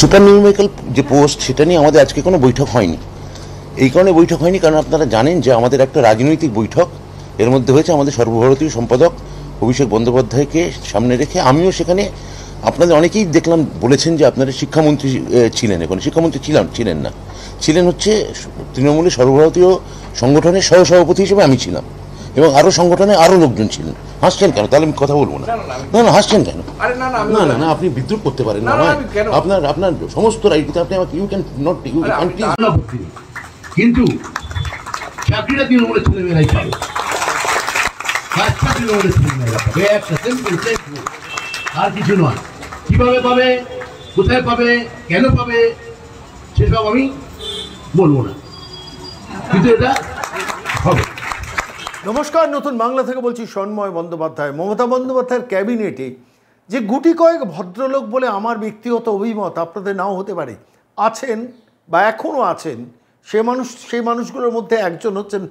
Super numerical যে post সেটা নিয়ে আমাদের আজকে কোনো বৈঠক হয়নি। এই কারণে বৈঠক হয়নি কারণ আপনারা জানেন যে আমাদের একটা রাজনৈতিক বৈঠক এর মধ্যে হয়েছে আমাদের সর্বভারতীয় সম্পাদক অভিষেক বন্দ্যোপাধ্যায়কে সামনে রেখে। আমিও সেখানে আপনাদের অনেকেই দেখলাম বলেছেন যে আপনারা শিক্ষামন্ত্রী ছিলেন, এখন শিক্ষামন্ত্রী ছিলেন না, ছিলেন হচ্ছে তৃণমূলের সর্বভারতীয় সংগঠনের সহসভাপতি হিসেবে আমি ছিলাম এবং আরও সংগঠনে আরও লোকজন ছিলেন। হাসছেন কেন? তাহলে আমি কথা বলবো না। না না হাসছেন কেন? না না না আপনি বিদ্রুপ করতে পারেন না, আপনার আপনার সমস্ত রাইট আপনি আমাকে you can not you can কিন্তু চাকরিটা তৃণমূলের ছেলেমেয়েরাই পাবে, কাজটা তৃণমূলের ছেলেমেয়েরা পাবে, একটা সিম্পল আর কিছু নয়। কিভাবে পাবে, কোথায় পাবে, কেন পাবে সেসব আমি বলবো না, কিন্তু এটা হবে। নমস্কার, নতুন বাংলা থেকে বলছি সন্ময় বন্দ্যোপাধ্যায়। মমতা বন্দ্যোপাধ্যায়ের ক্যাবিনেটে যে গুটি কয়েক ভদ্রলোক বলে আমার ব্যক্তিগত অভিমত আপনাদের নাও হতে পারে আছেন বা এখনও আছেন, সেই মানুষগুলোর মধ্যে একজন হচ্ছেন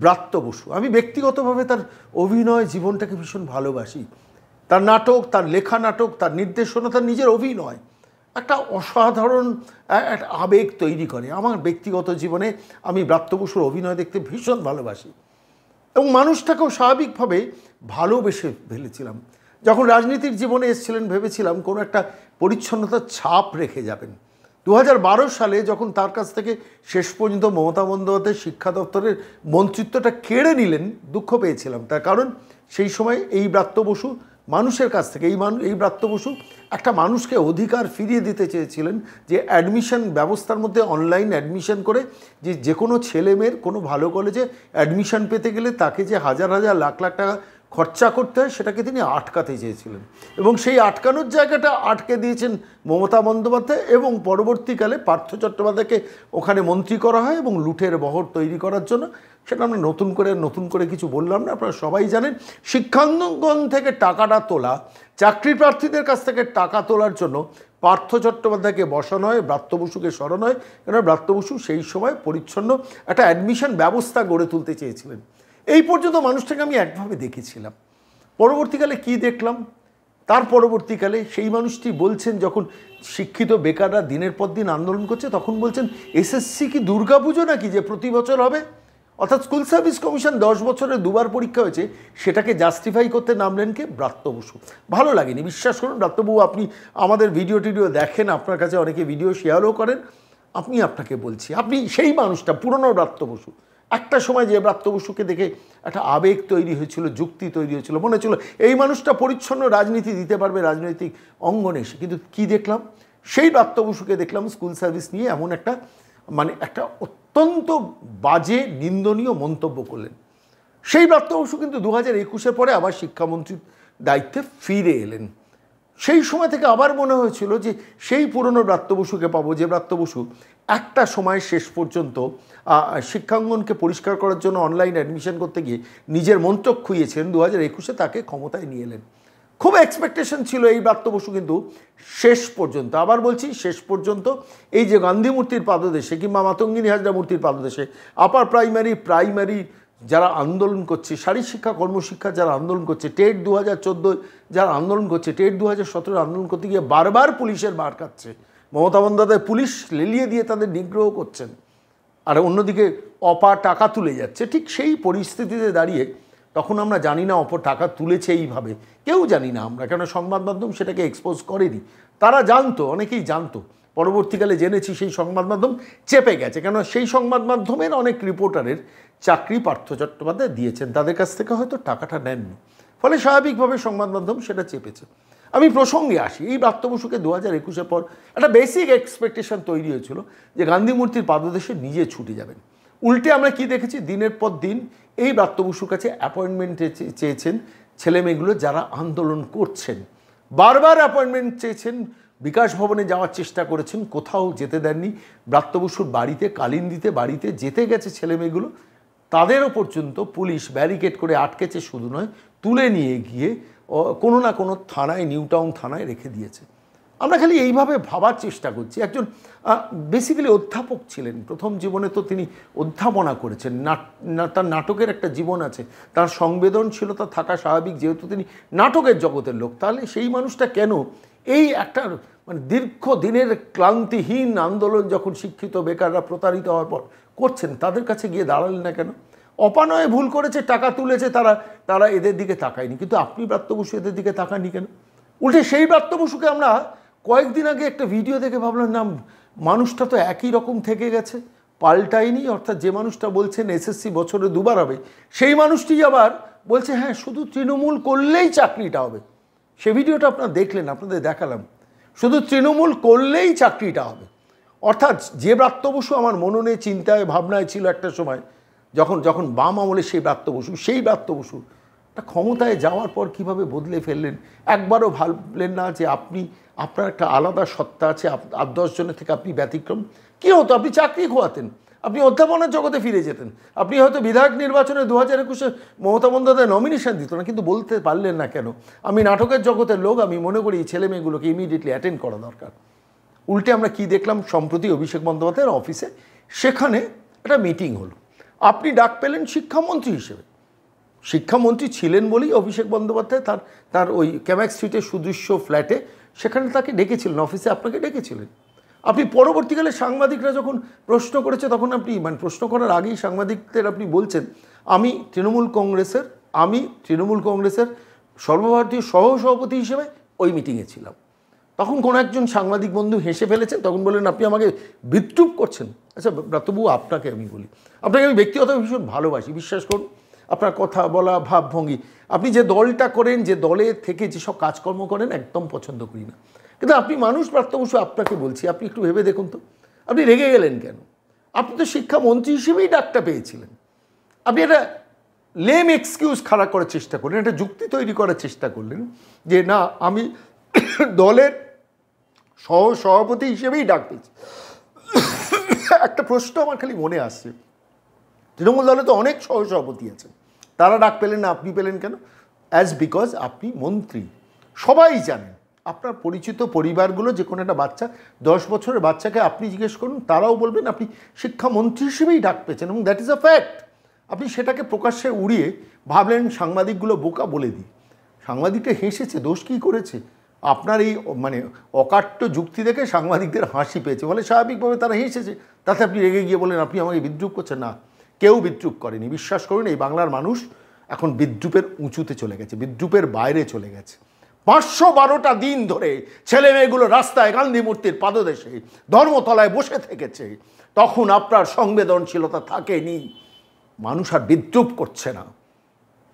ব্রাত্য বসু। আমি ব্যক্তিগতভাবে তার অভিনয় জীবনটাকে ভীষণ ভালোবাসি। তার নাটক, তার লেখা নাটক, তার নির্দেশনা, তার নিজের অভিনয় একটা অসাধারণ একটা আবেগ তৈরি করে। আমার ব্যক্তিগত জীবনে আমি ব্রাত্য বসুর অভিনয় দেখতে ভীষণ ভালোবাসি এবং মানুষটাকেও স্বাভাবিকভাবে ভালোবেসে ফেলেছিলাম। যখন রাজনীতির জীবনে এসেছিলেন ভেবেছিলাম কোনো একটা পরিচ্ছন্নতার ছাপ রেখে যাবেন। 2012 সালে যখন তার কাছ থেকে শেষ পর্যন্ত মমতা বন্দ্যোপাধ্যায় শিক্ষা দপ্তরের মন্ত্রিত্বটা কেড়ে নিলেন, দুঃখ পেয়েছিলাম। তার কারণ সেই সময় এই ব্রাত্য বসু মানুষের কাছ থেকে এই ব্রাত্য বসু একটা মানুষকে অধিকার ফিরিয়ে দিতে চেয়েছিলেন যে অ্যাডমিশন ব্যবস্থার মধ্যে অনলাইন অ্যাডমিশন করে যে কোনো ছেলেমেয়ের কোনো ভালো কলেজে অ্যাডমিশন পেতে গেলে তাকে যে হাজার হাজার লাখ লাখ টাকা খরচা করতে হয় সেটাকে তিনি আটকাতে চেয়েছিলেন এবং সেই আটকানোর জায়গাটা আটকে দিয়েছেন মমতা বন্দ্যোপাধ্যায় এবং পরবর্তীকালে পার্থ চট্টোপাধ্যায়কে ওখানে মন্ত্রী করা হয় এবং লুঠের বহর তৈরি করার জন্য। সেটা আমরা নতুন করে কিছু বললাম না, আপনারা সবাই জানেন। শিক্ষাঙ্গন থেকে টাকাটা তোলা, চাকরি প্রার্থীদের কাছ থেকে টাকা তোলার জন্য পার্থ চট্টোপাধ্যায়কে বসানো হয়, ব্রাত্য বসুকে সরানো হয়, কেন ব্রাত্য বসু সেই সময় পরিচ্ছন্ন একটা অ্যাডমিশন ব্যবস্থা গড়ে তুলতে চেয়েছিলেন। এই পর্যন্ত মানুষটাকে আমি একভাবে দেখেছিলাম। পরবর্তীকালে কি দেখলাম, তার পরবর্তীকালে সেই মানুষটি বলছেন, যখন শিক্ষিত বেকাররা দিনের পর দিন আন্দোলন করছে তখন বলছেন এসএসসি কি দুর্গাপুজো নাকি যে প্রতি বছর হবে? অর্থাৎ স্কুল সার্ভিস কমিশন 10 বছরে দুবার পরীক্ষা হয়েছে, সেটাকে জাস্টিফাই করতে নামলেন কে? ব্রাত্য বসু। ভালো লাগেনি, বিশ্বাস করুন ব্রাত্যবাবু, আপনি আমাদের ভিডিও টিডিও দেখেন, আপনার কাছে অনেকে ভিডিও শেয়ারও করেন। আপনাকে বলছি, আপনি সেই মানুষটা, পুরনো ব্রাত্য বসু। একটা সময় যে ব্রাত্য বসুকে দেখে একটা আবেগ তৈরি হয়েছিল, যুক্তি তৈরি হয়েছিল, মনে হচ্ছিল এই মানুষটা পরিচ্ছন্ন রাজনীতি দিতে পারবে রাজনৈতিক অঙ্গনে এসে। কিন্তু কি দেখলাম? সেই ব্রাত্য বসুকে দেখলাম স্কুল সার্ভিস নিয়ে এমন একটা একটা অত্যন্ত বাজে নিন্দনীয় মন্তব্য করলেন। সেই ব্রাত্য বসু কিন্তু 2021-এর পরে আবার শিক্ষামন্ত্রীর দায়িত্বে ফিরে এলেন। সেই সময় থেকে আবার মনে হয়েছিল যে সেই পুরনো ব্রাত্য বসুকে পাবো, যে ব্রাত্য বসু একটা সময় শেষ পর্যন্ত শিক্ষাঙ্গনকে পরিষ্কার করার জন্য অনলাইন অ্যাডমিশন করতে গিয়ে নিজের মন্ত্রক খুইয়েছেন। 2021-এ তাকে ক্ষমতায় নিয়ে এলেন। খুব এক্সপেকটেশন ছিল এই ব্রাত্য বসু, কিন্তু শেষ পর্যন্ত, আবার বলছি শেষ পর্যন্ত, এই যে গান্ধী মূর্তির পাদদেশে কিংবা মাতঙ্গিনী হাজরা মূর্তির পাদদেশে আপার প্রাইমারি যারা আন্দোলন করছে, শারীর শিক্ষা কর্মশিক্ষা যারা আন্দোলন করছে, টেট 2014 যারা আন্দোলন করছে, টেট 2017 আন্দোলন করতে গিয়ে বারবার পুলিশের মার খাচ্ছে, মমতা বন্দ্যোপাধ্যায় পুলিশ লেলিয়ে দিয়ে তাদের নিগ্রহ করছেন, আর অন্যদিকে টাকা তুলে যাচ্ছে। ঠিক সেই পরিস্থিতিতে দাঁড়িয়ে তখন আমরা জানি না টাকা তুলেছে এইভাবে, কেউ জানি না আমরা, কেন সংবাদ মাধ্যম সেটাকে এক্সপোজ করেনি। তারা জানতো, অনেকেই জানতো, পরবর্তীকালে জেনেছি সেই সংবাদ মাধ্যম চেপে গেছে, কেন সেই সংবাদ মাধ্যমের অনেক রিপোর্টারের চাকরি পার্থ চট্টোপাধ্যায় দিয়েছেন, তাদের কাছ থেকে হয়তো টাকাটা নেননি, ফলে স্বাভাবিকভাবে সংবাদ মাধ্যম সেটা চেপেছে। আমি প্রসঙ্গে আসি, এই ব্রাত্য বসুকে 2021-এর পর একটা বেসিক এক্সপেকটেশন তৈরি হয়েছিল যে গান্ধী মূর্তির পাদদেশে নিজে ছুটে যাবেন। উল্টে আমরা কি দেখেছি, দিনের পর দিন এই ব্রাত্য বসুর কাছে অ্যাপয়েন্টমেন্ট চেয়েছেন ছেলেমেয়েগুলো যারা আন্দোলন করছেন, বারবার অ্যাপয়েন্টমেন্ট চেয়েছেন, বিকাশ ভবনে যাওয়ার চেষ্টা করেছেন, কোথাও যেতে দেননি। ব্রাত্য বসুর বাড়িতে, কালিন্দিতে বাড়িতে যেতে গেছে ছেলেমেয়েগুলো, তাদেরও পর্যন্ত পুলিশ ব্যারিকেড করে আটকেছে, শুধু নয় তুলে নিয়ে গিয়ে কোনো না কোনো থানায়, নিউ টাউন থানায় রেখে দিয়েছে। আমরা খালি এইভাবে ভাবার চেষ্টা করছি। একজন বেসিক্যালি অধ্যাপক ছিলেন, প্রথম জীবনে তো তিনি অধ্যাপনা করেছেন, তার নাটকের একটা জীবন আছে, তার সংবেদনশীলতা থাকা স্বাভাবিক, যেহেতু তিনি নাটকের জগতের লোক। তাহলে সেই মানুষটা কেন এই একটা মানে দীর্ঘদিনের ক্লান্তিহীন আন্দোলন যখন শিক্ষিত বেকাররা প্রতারিত হওয়ার পর করছেন, তাদের কাছে গিয়ে দাঁড়ালেন না কেন? অপানয়ে ভুল করেছে, টাকা তুলেছে, তারা এদের দিকে তাকায়নি, কিন্তু আপনি ব্রাত্য বসু এদের দিকে তাকাননি কেন? উল্টে সেই ব্রাত্য বসুকে আমরা কয়েকদিন আগে একটা ভিডিও দেখে ভাবলাম, না মানুষটা তো একই রকম থেকে গেছে, পাল্টায়নি। অর্থাৎ যে মানুষটা বলছেন এসএসসি বছরে 2বার হবে, সেই মানুষটি আবার বলছে হ্যাঁ শুধু তৃণমূল করলেই চাকরিটা হবে। সে ভিডিওটা আপনারা দেখলেন, আপনাদের দেখালাম, শুধু তৃণমূল করলেই চাকরিটা হবে। অর্থাৎ যে ব্রাত্য বসু আমার মননে চিন্তায় ভাবনায় ছিল একটা সময়, যখন বাম আমলে সেই ব্রাত্য বসু একটা ক্ষমতায় যাওয়ার পর কিভাবে বদলে ফেললেন। একবারও ভাবলেন না যে আপনার একটা আলাদা সত্তা আছে, 8-10 জনের থেকে আপনি ব্যতিক্রম। কী হতো? আপনি চাকরি খোয়াতেন, আপনি অধ্যাপনার জগতে ফিরে যেতেন, আপনি হয়তো বিধায়ক নির্বাচনে 2021-এ মমতা বন্দ্যোপাধ্যায় নমিনেশন দিত না, কিন্তু বলতে পারলেন না কেন? আমি নাটকের জগতের লোক, আমি মনে করি এই ছেলে মেয়েগুলোকে ইমিডিয়েটলি অ্যাটেন্ড করা দরকার। উল্টে আমরা কি দেখলাম সম্প্রতি অভিষেক বন্দ্যোপাধ্যায়ের অফিসে, সেখানে একটা মিটিং হলো। আপনি ডাক পেলেন শিক্ষামন্ত্রী হিসেবে, শিক্ষামন্ত্রী ছিলেন বলেই অভিষেক বন্দ্যোপাধ্যায় তার ওই ক্যামাক স্ট্রিটের সুদৃশ্য ফ্ল্যাটে সেখানে তাকে ডেকেছিলেন, অফিসে আপনাকে ডেকেছিলেন। আপনি পরবর্তীকালে সাংবাদিকরা যখন প্রশ্ন করেছে, তখন আপনি মানে প্রশ্ন করার আগেই সাংবাদিকদের আপনি বলছেন আমি তৃণমূল কংগ্রেসের সর্বভারতীয় সহসভাপতি হিসেবে ওই মিটিংয়ে ছিলাম। তখন কোনো একজন সাংবাদিক বন্ধু হেসে ফেলেছেন, তখন বললেন আপনি আমাকে বিদ্রূপ করছেন। আচ্ছা ব্রাত্যবাবু, আপনাকে আমি বলি, আপনাকে আমি ব্যক্তিগতভাবে ভীষণ ভালোবাসি, বিশ্বাস করুন, আপনার কথা বলা ভাবভঙ্গি, আপনি যে দলটা করেন, যে দলে থেকে যেসব কাজকর্ম করেন একদম পছন্দ করি না, কিন্তু আপনি মানুষ ব্রাত্য বসু। আপনাকে বলছি, আপনি একটু ভেবে দেখুন তো, আপনি রেগে গেলেন কেন? আপনি তো শিক্ষামন্ত্রী হিসেবেই ডাকটা পেয়েছিলেন। আপনি একটা লেম এক্সকিউজ খাড়া করার চেষ্টা করলেন, একটা যুক্তি তৈরি করার চেষ্টা করলেন যে না আমি দলের সহসভাপতি হিসেবেই ডাক পেয়েছি। একটা প্রশ্ন আমার খালি মনে আসছে, তৃণমূল দলে তো অনেক সহসভাপতি আছেন, তারা ডাক পেলেন না, আপনি পেলেন কেন? বিকজ আপনি মন্ত্রী। সবাই জানেন, আপনার পরিচিত পরিবারগুলো, যে কোনো একটা বাচ্চা, 10 বছরের বাচ্চাকে আপনি জিজ্ঞেস করুন, তারাও বলবেন আপনি শিক্ষামন্ত্রী হিসেবেই ডাক পেয়েছেন, এবং দ্যাট ইজ আ ফ্যাক্ট। আপনি সেটাকে প্রকাশ্যে উড়িয়ে ভাবলেন সাংবাদিকগুলো বোকা বলে দিই। সাংবাদিকটা হেসেছে, দোষ কী করেছে? আপনার এই মানে অকাট্য যুক্তি দেখে সাংবাদিকদের হাসি পেয়েছে, বলে স্বাভাবিকভাবে তারা হেসেছে, তাতে আপনি রেগে গিয়ে বলেন আপনি আমাকে বিদ্রূপ করছেন। না, কেউ বিদ্রূপ করেনি। বিশ্বাস করুন, এই বাংলার মানুষ এখন বিদ্রূপের উঁচুতে চলে গেছে, বিদ্রূপের বাইরে চলে গেছে। 512টা দিন ধরে ছেলে মেয়েগুলো রাস্তায় গান্ধী মূর্তির পাদদেশে ধর্মতলায় বসে থেকেছে, তখন আপনার সংবেদনশীলতা থাকেনি, মানুষ আর বিদ্রূপ করছে না।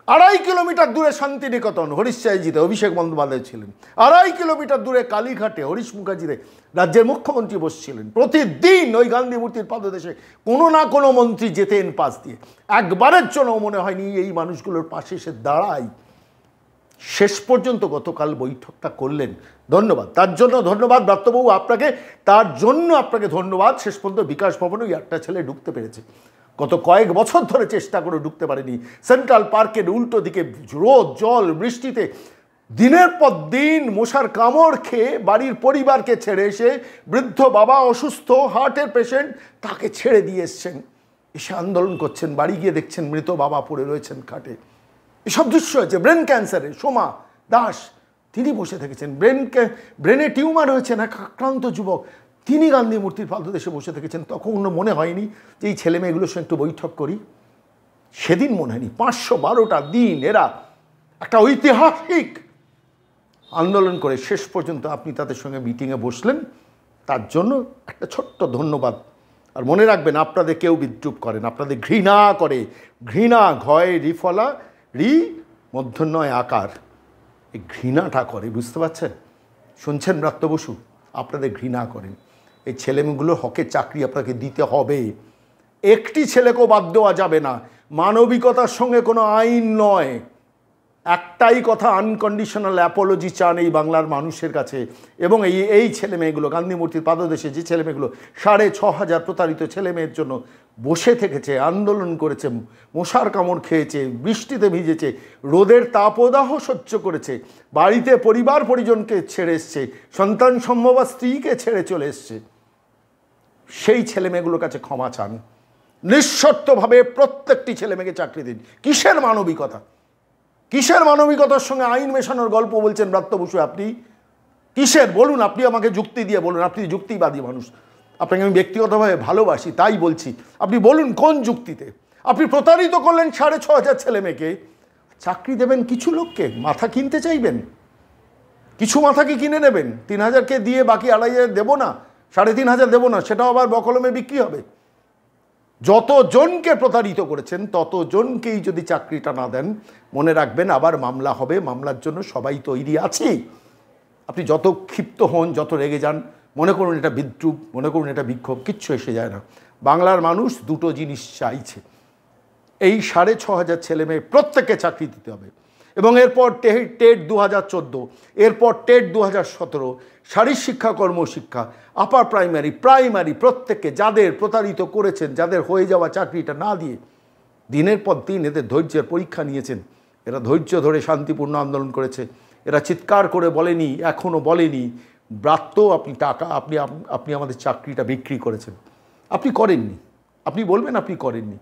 2.5 কিলোমিটার দূরে শান্তিনিকেতন হরিশ্চাইজিতে অভিষেক বন্দ্যোপাধ্যায় ছিলেন, 2.5 কিলোমিটার দূরে কালীঘাটে হরিশ মুখার্জিতে রাজ্যের মুখ্যমন্ত্রী বসছিলেন। প্রতিদিন ওই গান্ধী মূর্তির পাদদেশে কোনো না কোনো মন্ত্রী যেতেন পাশ দিয়ে। একবারের জন্য মনে হয়নি এই মানুষগুলোর পাশে এসে দাঁড়ায়। শেষ পর্যন্ত গতকাল বৈঠকটা করলেন, ধন্যবাদ তার জন্য, ধন্যবাদ ব্রাত্যবাবু আপনাকে, তার জন্য আপনাকে ধন্যবাদ। শেষ পর্যন্ত বিকাশ ভবনে ওই একটা ছেলে ঢুকতে পেরেছে, গত কয়েক বছর ধরে চেষ্টা করে ঢুকতে পারেনি। সেন্ট্রাল পার্কের উল্টো দিকে রোদ জল বৃষ্টিতে দিনের পর দিন মশার কামড় খেয়ে বাড়ির পরিবারকে ছেড়ে এসে, বৃদ্ধ বাবা অসুস্থ হার্টের পেশেন্ট, তাকে ছেড়ে দিয়ে এসছেন, এসে আন্দোলন করছেন। বাড়ি গিয়ে দেখছেন মৃত বাবা পড়ে রয়েছেন খাটে। এসব দৃশ্য হয়েছে। ব্রেন ক্যান্সারে সোমা দাস, তিনি বসে থেকেছেন। ব্রেনে টিউমার হয়েছে না, আক্রান্ত যুবক, তিনি গান্ধী মূর্তির পাদদেশে বসে থেকেছেন। তখন মনে হয়নি যে এই ছেলে মেয়েগুলোর সঙ্গে একটু বৈঠক করি? সেদিন মনে হয়নি। 512টা দিন এরা একটা ঐতিহাসিক আন্দোলন করে শেষ পর্যন্ত আপনি তাদের সঙ্গে মিটিংয়ে বসলেন, তার জন্য একটা ছোট্ট ধন্যবাদ। আর মনে রাখবেন, আপনাদের কেউ বিদ্রূপ করেন, আপনাদের ঘৃণা করে, ঘৃণা ঘয় রিফলা রি মধ্যন্বয় আকার, এই ঘৃণাটা করে, বুঝতে পারছেন? শুনছেন ব্রাত্য বসু, আপনাদের ঘৃণা করেন। এই ছেলেমেয়েগুলোর হকের চাকরি আপনাকে দিতে হবে, একটি ছেলেকেও বাদ দেওয়া যাবে না। মানবিকতার সঙ্গে কোনো আইন নয়, একটাই কথা, আনকন্ডিশনাল অ্যাপোলজি চান এই বাংলার মানুষের কাছে। এবং এই ছেলে মেয়েগুলো, গান্ধী মূর্তির পাদদেশে যে ছেলে মেয়েগুলো 6,500 প্রতারিত ছেলে মেয়ের জন্য বসে থেকেছে, আন্দোলন করেছে, মশার কামড় খেয়েছে, বৃষ্টিতে ভিজেছে, রোদের তাপদাহ সহ্য করেছে, বাড়িতে পরিবার পরিজনকে ছেড়ে এসছে, সন্তান সম্ভবা স্ত্রীকে ছেড়ে চলে এসছে, সেই ছেলে মেয়েগুলোর কাছে ক্ষমা চান। নিঃশর্তভাবে প্রত্যেকটি ছেলে মেয়েকে চাকরি দিন। কিসের মানবিকতা? কিসের মানবিকতার সঙ্গে আইন মেশানোর গল্প বলছেন ব্রাত্য বসু আপনি? কিসের বলুন? আপনি আমাকে যুক্তি দিয়ে বলুন। আপনি যুক্তিবাদী মানুষ, আপনাকে আমি ব্যক্তিগতভাবে ভালোবাসি, তাই বলছি। আপনি বলুন কোন যুক্তিতে আপনি প্রতারিত করলেন 6,500 ছেলে মেয়েকে? চাকরি দেবেন কিছু লোককে, মাথা কিনতে চাইবেন? কিছু মাথাকে কিনে নেবেন, 3,000কে দিয়ে বাকি 2,500 দেবো না, 3,500 দেবো না, সেটাও আবার বকলমে বিক্রি হবে। যতজনকে প্রতারিত করেছেন ততজনকেই যদি চাকরিটা না দেন, মনে রাখবেন আবার মামলা হবে। মামলার জন্য সবাই তৈরি আছি। আপনি যত ক্ষিপ্ত হন, যত রেগে যান, মনে করুন এটা বিদ্রুপ, মনে করুন এটা বিক্ষোভ, কিচ্ছু এসে যায় না। বাংলার মানুষ দুটো জিনিস চাইছে, এই 6,500 ছেলে মেয়ে প্রত্যেককে চাকরি দিতে হবে। এবং এরপর টেট 2014, এরপর টেট 2017, শারীরশিক্ষা, কর্মশিক্ষা, আপার প্রাইমারি প্রত্যেককে, যাদের প্রতারিত করেছেন, যাদের হয়ে যাওয়া চাকরিটা না দিয়ে দিনের পর দিন এদের ধৈর্যের পরীক্ষা নিয়েছেন, এরা ধৈর্য ধরে শান্তিপূর্ণ আন্দোলন করেছে, এরা চিৎকার করে বলেনি, এখনও বলেনি ব্রাত্য আপনি টাকা, আপনি আমাদের চাকরিটা বিক্রি করেছেন। আপনি করেননি, আপনি বলবেন আপনি করেননি।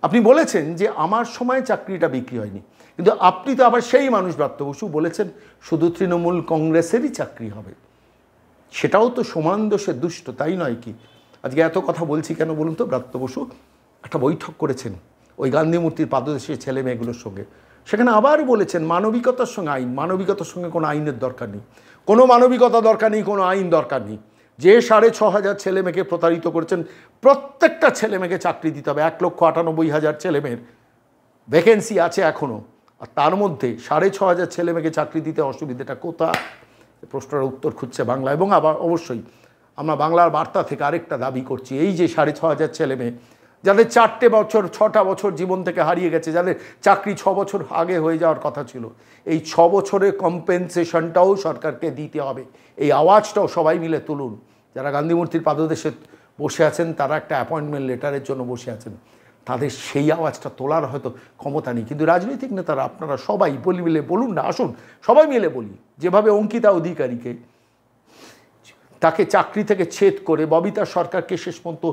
আপনি বলেছেন যে আমার সময় চাকরিটা বিক্রি হয়নি, কিন্তু আপনি তো আবার সেই মানুষ ব্রাত্য বসু বলেছেন শুধু তৃণমূল কংগ্রেসেরই চাকরি হবে। সেটাও তো সমান দোষের দুষ্ট, তাই নয় কি? আজকে এত কথা বলছি কেন বলুন তো? ব্রাত্য বসু একটা বৈঠক করেছেন ওই গান্ধী মূর্তির পাদদেশের ছেলে মেয়েগুলোর সঙ্গে, সেখানে আবার বলেছেন মানবিকতার সঙ্গে আইন। মানবিকতার সঙ্গে কোনো আইনের দরকার নেই, কোনো মানবিকতা দরকার নেই, কোনো আইন দরকার নেই। যে 6,500 ছেলে মেয়েকে প্রতারিত করেছেন প্রত্যেকটা ছেলে মেয়েকে চাকরি দিতে হবে। 1,98,000 ছেলে মেয়ের ভ্যাকেন্সি আছে এখনও, আর তার মধ্যে 6,500 ছেলে মেয়েকে চাকরি দিতে অসুবিধাটা কোথায়? প্রশ্নের উত্তর খুঁজছে বাংলা। এবং আবার অবশ্যই আমরা বাংলার বার্তা থেকে আরেকটা দাবি করছি, এই যে 6,500 ছেলে মেয়ে যাদের 6টা বছর জীবন থেকে হারিয়ে গেছে, যাদের চাকরি 6 বছর আগে হয়ে যাওয়ার কথা ছিল, এই 6 বছরের কম্পেনসেশনটাও সরকারকে দিতে হবে। এই আওয়াজটাও সবাই মিলে তুলুন। যারা গান্ধী মূর্তির পাদদেশে বসে আছেন, তারা একটা অ্যাপয়েন্টমেন্ট লেটারের জন্য বসে আছেন, তাদের সেই আওয়াজটা তোলার হয়তো ক্ষমতা নেই, কিন্তু রাজনৈতিক নেতারা আপনারা সবাই মিলে বলুন না, আসুন সবাই মিলে বলি। যেভাবে অঙ্কিতা অধিকারীকে তাকে চাকরি থেকে ছেদ করে ববিতা সরকারকে শেষ পর্যন্ত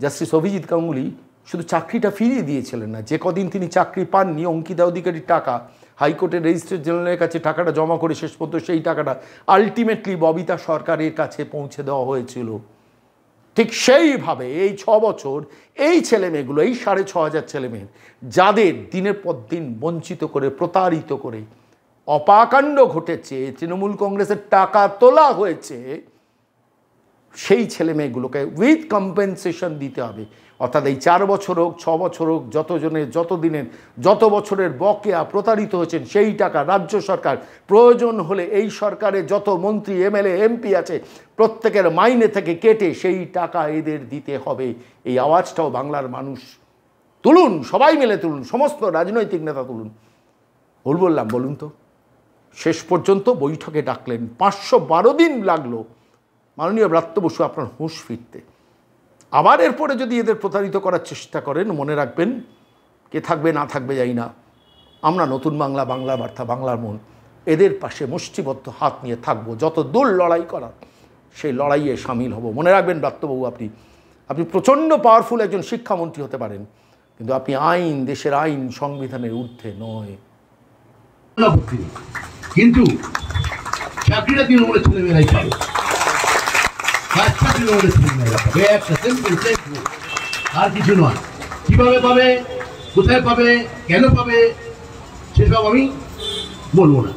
জাস্টিস অভিজিৎ গাঙ্গুলি শুধু চাকরিটা ফিরিয়ে দিয়েছিলেন না, যে কদিন তিনি চাকরি পাননি অঙ্কিতা অধিকারীর টাকা হাইকোর্টের রেজিস্ট্রার জেনারেলের কাছে টাকাটা জমা করে শেষ পর্যন্ত সেই টাকাটা আলটিমেটলি ববিতা সরকারের কাছে পৌঁছে দেওয়া হয়েছিল। ঠিক সেইভাবে এই 6 বছর এই ছেলেমেয়েগুলো, এই 6,500 ছেলেমেয়ে যাদের দিনের পর দিন বঞ্চিত করে, প্রতারিত করে অপাকাণ্ড ঘটেছে, তৃণমূল কংগ্রেসের টাকা তোলা হয়েছে, সেই ছেলে মেয়েগুলোকে উইথ কম্পেনসেশন দিতে হবে। অর্থাৎ এই 4 বছর হোক, 6 বছর হোক, যত বছরের বকেয়া প্রতারিত হয়েছেন সেই টাকা রাজ্য সরকার প্রয়োজন হলে এই সরকারে যত মন্ত্রী, এমএলএ, এমপি আছে প্রত্যেকের মাইনে থেকে কেটে সেই টাকা এদের দিতে হবে। এই আওয়াজটাও বাংলার মানুষ তুলুন, সবাই মিলে তুলুন, সমস্ত রাজনৈতিক নেতা তুলুন। ভুল বললাম বলুন তো? শেষ পর্যন্ত বৈঠকে ডাকলেন, 512 দিন লাগলো মাননীয় ব্রাত্য বসু আপনার হুঁশ ফিরতে। আবার এরপরে যদি এদের প্রতারিত করার চেষ্টা করেন, মনে রাখবেন কে থাকবে না থাকবে জানি না, আমরা নতুন বাংলা, বাংলা বার্তা, বাংলার মন এদের পাশে মুষ্টিবদ্ধ হাত নিয়ে থাকবো। যত দূর লড়াই করার সেই লড়াইয়ে সামিল হব। মনে রাখবেন ব্রাত্যবাবু, আপনি প্রচণ্ড পাওয়ারফুল একজন শিক্ষামন্ত্রী হতে পারেন, কিন্তু আপনি আইন, দেশের আইন, সংবিধানের ঊর্ধ্বে নয়। কিন্তু চাকরিটা তৃণমূলের ছেলেমেয়েরাই পাবে, তৃণমূলের ছেলেমেয়েরা পাবে। একটা সিম্পল আর কিছু নয়। কিভাবে পাবে, কোথায় পাবে, কেন পাবে সেসব আমি বলবো না।